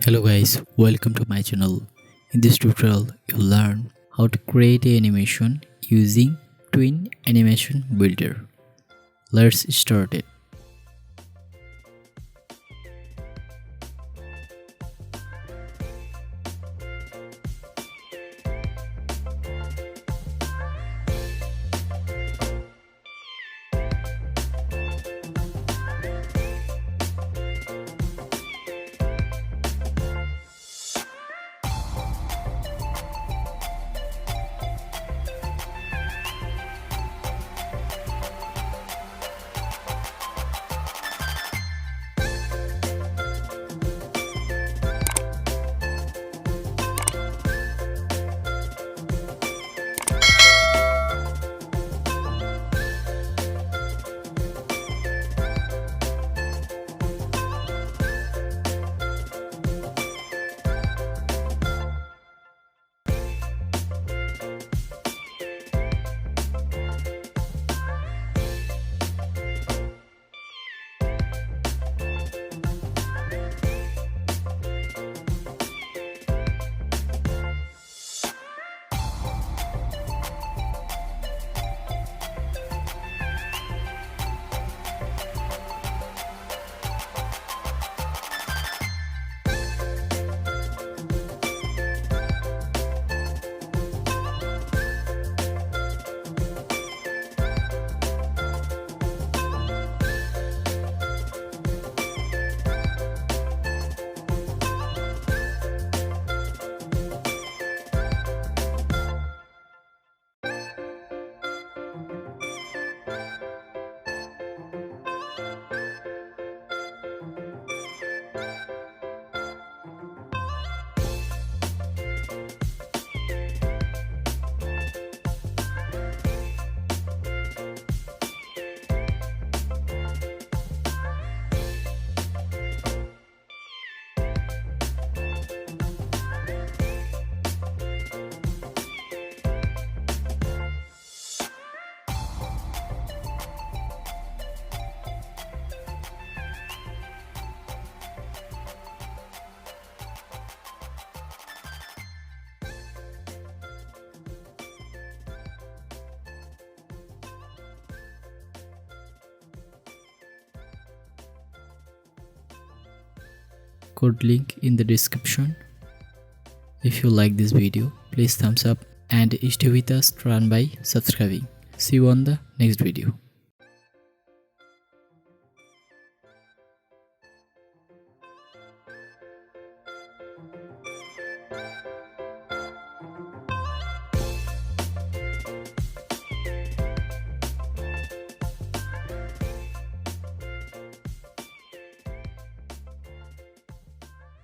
Hello guys, welcome to my channel. In this tutorial, you'll learn how to create an animation using Tween Animation Builder. Let's start it. Code link in the description. If you like this video, please thumbs up and stay with us by subscribing. See you on the next video.